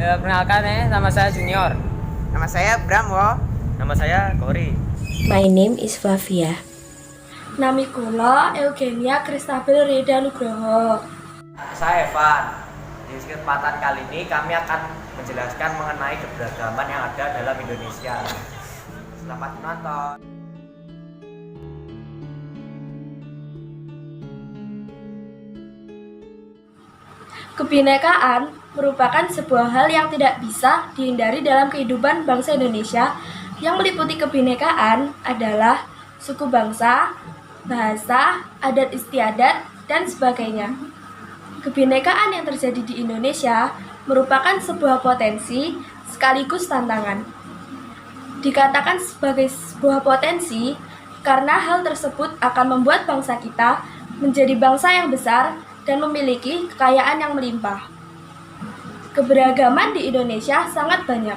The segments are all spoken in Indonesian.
Perkenalkan nama saya Junior. Nama saya Bramwo. Nama saya Kori. My name is Flavia. Nami kula Eugenia Kristabel Reda Nugroho. Saya Evan. Di kesempatan kali ini kami akan menjelaskan mengenai keberagaman yang ada dalam Indonesia. Selamat menonton. Kebinekaan merupakan sebuah hal yang tidak bisa dihindari dalam kehidupan bangsa Indonesia. Yang meliputi kebinekaan adalah suku bangsa, bahasa, adat istiadat, dan sebagainya. Kebinekaan yang terjadi di Indonesia merupakan sebuah potensi sekaligus tantangan. Dikatakan sebagai sebuah potensi karena hal tersebut akan membuat bangsa kita menjadi bangsa yang besar dan memiliki kekayaan yang melimpah. Keberagaman di Indonesia sangat banyak.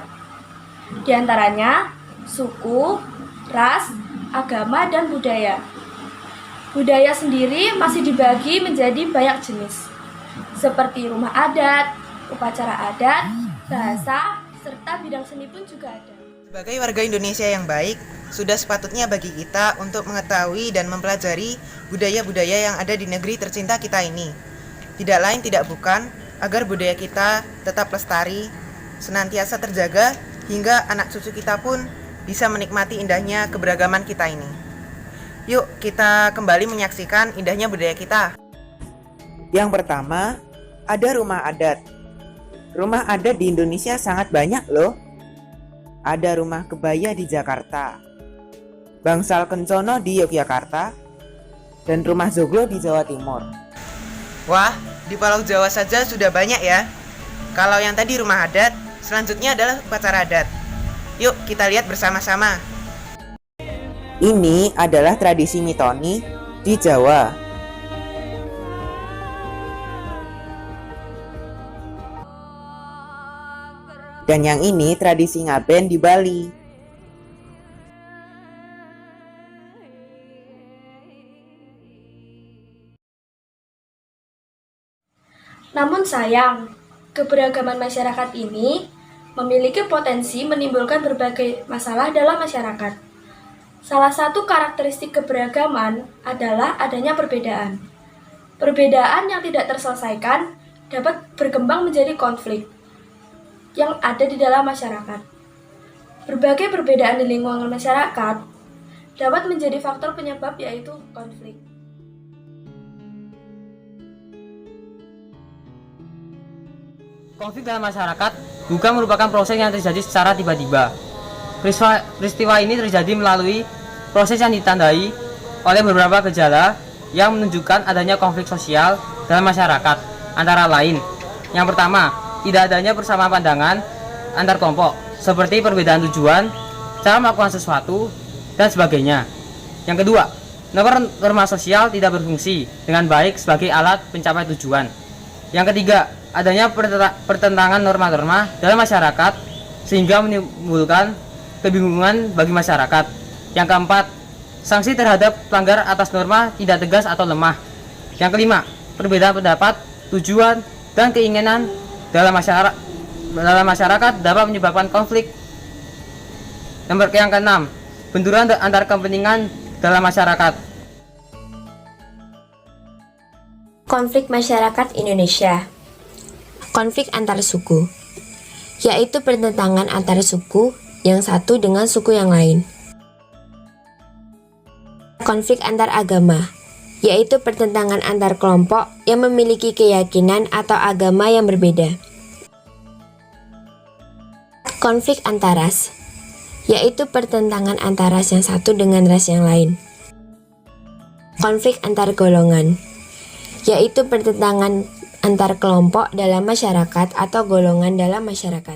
Di antaranya suku, ras, agama, dan budaya. Budaya sendiri masih dibagi menjadi banyak jenis, seperti rumah adat, upacara adat, bahasa, serta bidang seni pun juga ada. Sebagai warga Indonesia yang baik, sudah sepatutnya bagi kita untuk mengetahui dan mempelajari budaya-budaya yang ada di negeri tercinta kita ini. Tidak lain tidak bukan, agar budaya kita tetap lestari, senantiasa terjaga, hingga anak cucu kita pun bisa menikmati indahnya keberagaman kita ini. Yuk kita kembali menyaksikan indahnya budaya kita. Yang pertama, ada rumah adat. Rumah adat di Indonesia sangat banyak loh. Ada rumah kebaya di Jakarta, bangsal kencono di Yogyakarta, dan rumah joglo di Jawa Timur. Wah, di Pulau Jawa saja sudah banyak ya. Kalau yang tadi rumah adat, selanjutnya adalah upacara adat. Yuk kita lihat bersama-sama. Ini adalah tradisi mitoni di Jawa. Dan yang ini tradisi ngaben di Bali. Namun sayang, keberagaman masyarakat ini memiliki potensi menimbulkan berbagai masalah dalam masyarakat. Salah satu karakteristik keberagaman adalah adanya perbedaan. Perbedaan yang tidak terselesaikan dapat berkembang menjadi konflik yang ada di dalam masyarakat. Berbagai perbedaan di lingkungan masyarakat dapat menjadi faktor penyebab yaitu konflik. Konflik dalam masyarakat bukan merupakan proses yang terjadi secara tiba-tiba. Peristiwa ini terjadi melalui proses yang ditandai oleh beberapa gejala yang menunjukkan adanya konflik sosial dalam masyarakat. Antara lain, yang pertama, tidak adanya persamaan pandangan antar kelompok, seperti perbedaan tujuan, cara melakukan sesuatu, dan sebagainya. Yang kedua, norma sosial tidak berfungsi dengan baik sebagai alat pencapaian tujuan. Yang ketiga, adanya pertentangan norma-norma dalam masyarakat sehingga menimbulkan kebingungan bagi masyarakat. Yang keempat, sanksi terhadap pelanggar atas norma tidak tegas atau lemah. Yang kelima, perbedaan pendapat, tujuan, dan keinginan dalam masyarakat dapat menyebabkan konflik. Yang keenam, benturan antar kepentingan dalam masyarakat. Konflik masyarakat Indonesia. Konflik antar suku, yaitu pertentangan antar suku yang satu dengan suku yang lain. Konflik antar agama, yaitu pertentangan antar kelompok yang memiliki keyakinan atau agama yang berbeda. Konflik antar ras, yaitu pertentangan antar ras yang satu dengan ras yang lain. Konflik antar golongan, yaitu pertentangan antar kelompok dalam masyarakat atau golongan dalam masyarakat.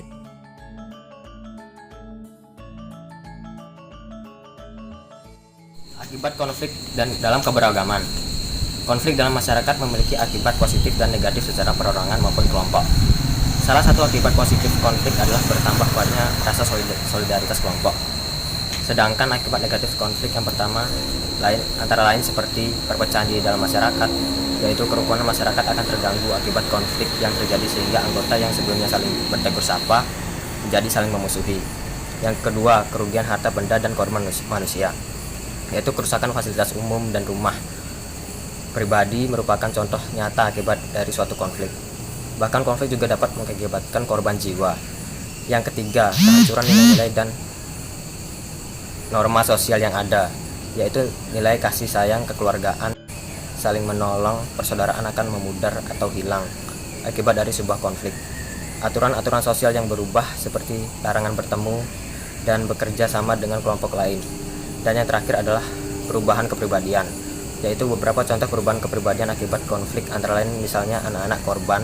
Akibat konflik dan dalam keberagaman. Konflik dalam masyarakat memiliki akibat positif dan negatif secara perorangan maupun kelompok. Salah satu akibat positif konflik adalah bertambah kuatnya rasa solidaritas kelompok. Sedangkan akibat negatif konflik yang pertama antara lain seperti perpecahan di dalam masyarakat, yaitu kerukunan masyarakat akan terganggu akibat konflik yang terjadi sehingga anggota yang sebelumnya saling bertegur sapa menjadi saling memusuhi. Yang kedua, kerugian harta benda dan korban manusia, yaitu kerusakan fasilitas umum dan rumah pribadi merupakan contoh nyata akibat dari suatu konflik. Bahkan konflik juga dapat mengakibatkan korban jiwa. Yang ketiga, kehancuran nilai-nilai dan norma sosial yang ada, yaitu nilai kasih sayang, kekeluargaan, saling menolong, persaudaraan akan memudar atau hilang akibat dari sebuah konflik. Aturan-aturan sosial yang berubah seperti larangan bertemu dan bekerja sama dengan kelompok lain. Dan yang terakhir adalah perubahan kepribadian, yaitu beberapa contoh perubahan kepribadian akibat konflik antara lain misalnya anak-anak korban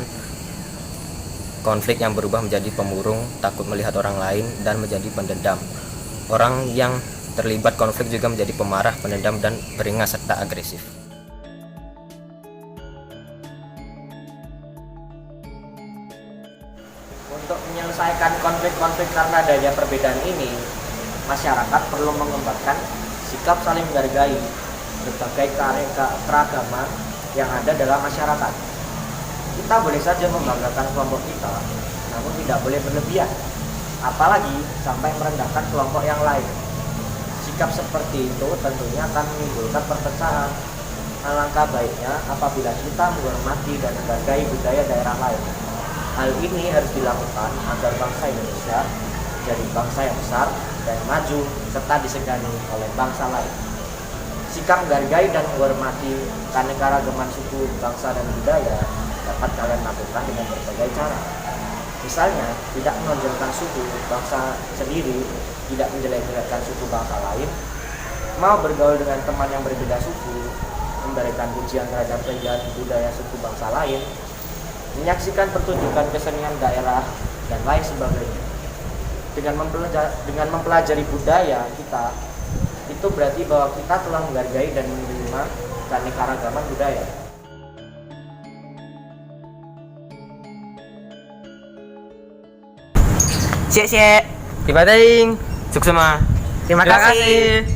konflik yang berubah menjadi pemurung, takut melihat orang lain, dan menjadi pendendam. Orang yang terlibat konflik juga menjadi pemarah, pendendam, dan beringas serta agresif. Untuk menyelesaikan konflik-konflik karena adanya perbedaan ini, masyarakat perlu mengembangkan sikap saling menghargai berbagai keragaman yang ada dalam masyarakat. Kita boleh saja membanggakan kelompok kita, namun tidak boleh berlebihan, apalagi sampai merendahkan kelompok yang lain. Sikap seperti itu tentunya akan menimbulkan perpecahan. Alangkah baiknya apabila kita menghormati dan menghargai budaya daerah lain. Hal ini harus dilakukan agar bangsa Indonesia jadi bangsa yang besar dan maju serta disegani oleh bangsa lain. Sikap menghargai dan menghormati keanekaragaman suku, bangsa, dan budaya dapat kalian lakukan dengan berbagai cara. Misalnya, tidak menonjolkan suku bangsa sendiri, tidak menjelek-jelekkan suku bangsa lain, mau bergaul dengan teman yang berbeda suku, memberikan pujian terhadap keindahan budaya suku bangsa lain, menyaksikan pertunjukan kesenian daerah, dan lain sebagainya. Dengan mempelajari budaya kita, itu berarti bahwa kita telah menghargai dan menerima keanekaragaman budaya. Siap. Terima kasih. Sukses. Terima kasih.